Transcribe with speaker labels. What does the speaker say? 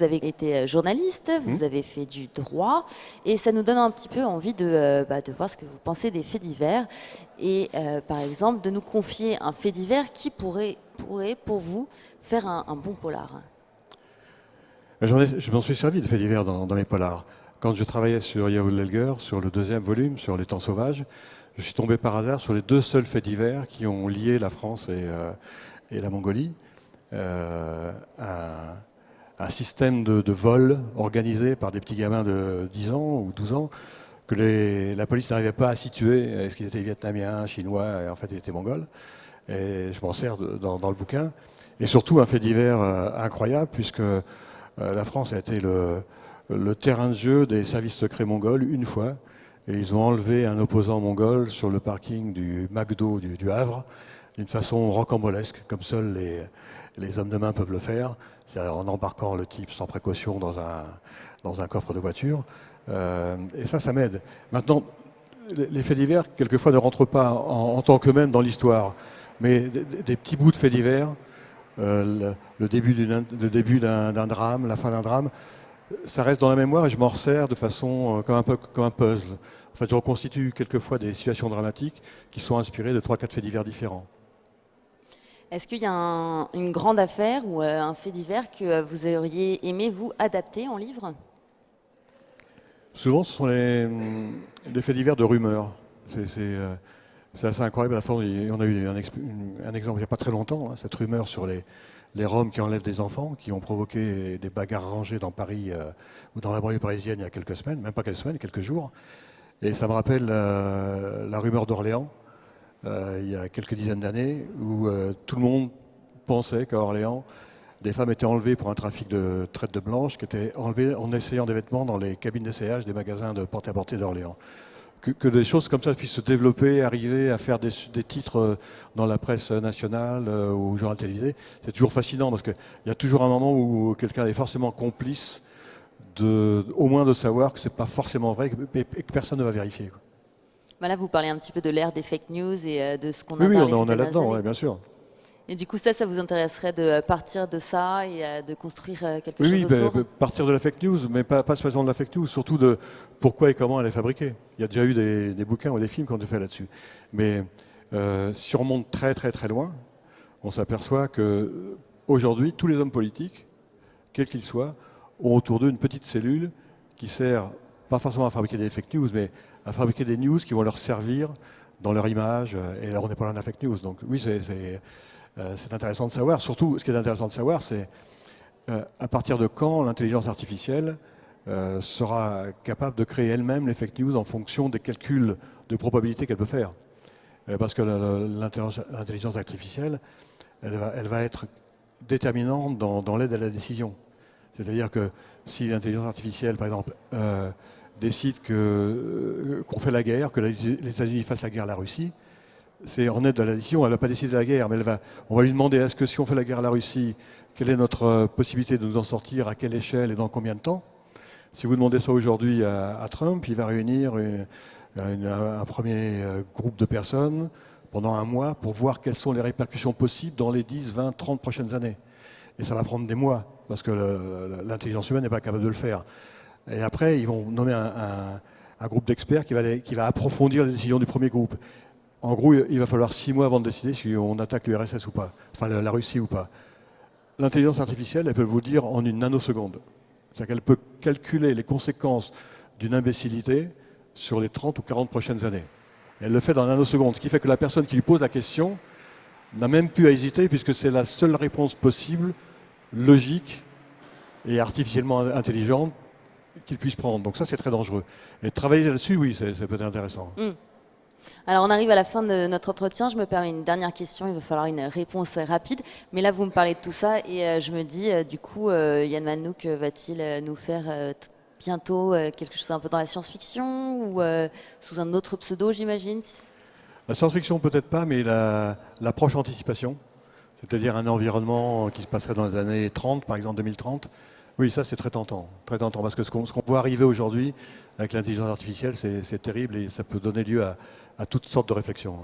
Speaker 1: vous avez été journaliste, vous avez fait du droit, et ça nous donne un petit peu envie de voir ce que vous pensez des faits divers. Et par exemple, de nous confier un fait divers qui pourrait pour vous, faire un bon polar.
Speaker 2: Je m'en suis servi de faits divers dans mes polars. Quand je travaillais sur Yahoo Lelger, sur le deuxième volume, sur les temps sauvages, je suis tombé par hasard sur les deux seuls faits divers qui ont lié la France et la Mongolie. Un système de vol organisé par des petits gamins de 10 ans ou 12 ans que la police n'arrivait pas à situer. Est-ce qu'ils étaient vietnamiens, chinois, et en fait ils étaient mongols. Et je m'en sers dans le bouquin. Et surtout un fait divers incroyable, puisque la France a été le terrain de jeu des services secrets mongols une fois. Et ils ont enlevé un opposant mongol sur le parking du McDo du Havre, d'une façon rocambolesque, comme seuls les hommes de main peuvent le faire, c'est-à-dire en embarquant le type sans précaution dans un coffre de voiture. Et ça m'aide. Maintenant, les faits divers, quelquefois, ne rentrent pas en tant qu'eux-mêmes dans l'histoire, mais des petits bouts de faits divers, le début d'un drame, la fin d'un drame, ça reste dans la mémoire et je m'en resserre de façon comme un puzzle. En fait, je reconstitue quelquefois des situations dramatiques qui sont inspirées de 3-4 faits divers différents.
Speaker 1: Est-ce qu'il y a une grande affaire ou un fait divers que vous auriez aimé, vous, adapter en livre?
Speaker 2: Souvent, ce sont les faits divers de rumeurs. C'est assez incroyable. À la fin, on a eu un exemple il n'y a pas très longtemps, cette rumeur sur les Roms qui enlèvent des enfants, qui ont provoqué des bagarres rangées dans Paris ou dans la banlieue parisienne il y a quelques semaines, même pas quelques semaines, quelques jours. Et ça me rappelle la rumeur d'Orléans, il y a quelques dizaines d'années, où tout le monde pensait qu'à Orléans, des femmes étaient enlevées pour un trafic de traite de blanches, qui étaient enlevées en essayant des vêtements dans les cabines d'essayage des magasins de porte-à-porter d'Orléans. Que des choses comme ça puissent se développer, arriver à faire des titres dans la presse nationale ou au journal télévisé, c'est toujours fascinant parce qu'il y a toujours un moment où quelqu'un est forcément complice, au moins de savoir que c'est pas forcément vrai et que personne ne va vérifier. Quoi.
Speaker 1: Voilà, vous parlez un petit peu de l'ère des fake news et de ce qu'on a
Speaker 2: Oui,
Speaker 1: parlé
Speaker 2: on est
Speaker 1: ces
Speaker 2: là-dedans,
Speaker 1: années.
Speaker 2: bien sûr.
Speaker 1: Et du coup, ça vous intéresserait de partir de ça et de construire quelque chose
Speaker 2: Oui,
Speaker 1: autour?
Speaker 2: partir de la fake news, mais pas seulement de la fake news, surtout de pourquoi et comment elle est fabriquée. Il y a déjà eu des bouquins ou des films qui ont été faits là-dessus. Mais si on remonte très très très loin, on s'aperçoit que aujourd'hui, tous les hommes politiques, quels qu'ils soient, ont autour d'eux une petite cellule qui sert pas forcément à fabriquer des fake news, mais à fabriquer des news qui vont leur servir dans leur image. Et là, on n'est pas loin de la fake news. Donc oui, c'est intéressant de savoir. Surtout, ce qui est intéressant de savoir, c'est à partir de quand l'intelligence artificielle sera capable de créer elle-même les fake news en fonction des calculs de probabilité qu'elle peut faire. Parce que l'intelligence artificielle, elle va être déterminante dans l'aide à la décision. C'est-à-dire que si l'intelligence artificielle, par exemple, décide qu'on fait la guerre, que les États-Unis fassent la guerre à la Russie, c'est en aide à la décision, elle ne va pas décider de la guerre, mais on va lui demander est-ce que si on fait la guerre à la Russie, quelle est notre possibilité de nous en sortir, à quelle échelle et dans combien de temps? Si vous demandez ça aujourd'hui à Trump, il va réunir un premier groupe de personnes pendant un mois pour voir quelles sont les répercussions possibles dans les 10, 20, 30 prochaines années. Et ça va prendre des mois, parce que l'intelligence humaine n'est pas capable de le faire. Et après, ils vont nommer un groupe d'experts qui va approfondir les décisions du premier groupe. En gros, il va falloir 6 mois avant de décider si on attaque l'URSS ou pas, enfin la Russie ou pas. L'intelligence artificielle, elle peut vous le dire en une nanoseconde. C'est-à-dire qu'elle peut calculer les conséquences d'une imbécilité sur les 30 ou 40 prochaines années. Et elle le fait dans une nanoseconde, ce qui fait que la personne qui lui pose la question n'a même plus à hésiter puisque c'est la seule réponse possible, logique et artificiellement intelligente qu'il puisse prendre. Donc ça, c'est très dangereux. Et travailler là-dessus, oui, c'est peut-être intéressant.
Speaker 1: Alors on arrive à la fin de notre entretien, je me permets une dernière question, il va falloir une réponse rapide, mais là vous me parlez de tout ça et je me dis du coup Yann Manouk va-t-il nous faire bientôt quelque chose un peu dans la science-fiction ou sous un autre pseudo j'imagine?
Speaker 2: La science-fiction peut-être pas, mais l'approche anticipation, c'est-à-dire un environnement qui se passerait dans les années 30, par exemple 2030, oui, ça c'est très tentant, parce que ce qu'on voit arriver aujourd'hui avec l'intelligence artificielle, c'est terrible et ça peut donner lieu à toutes sortes de réflexions.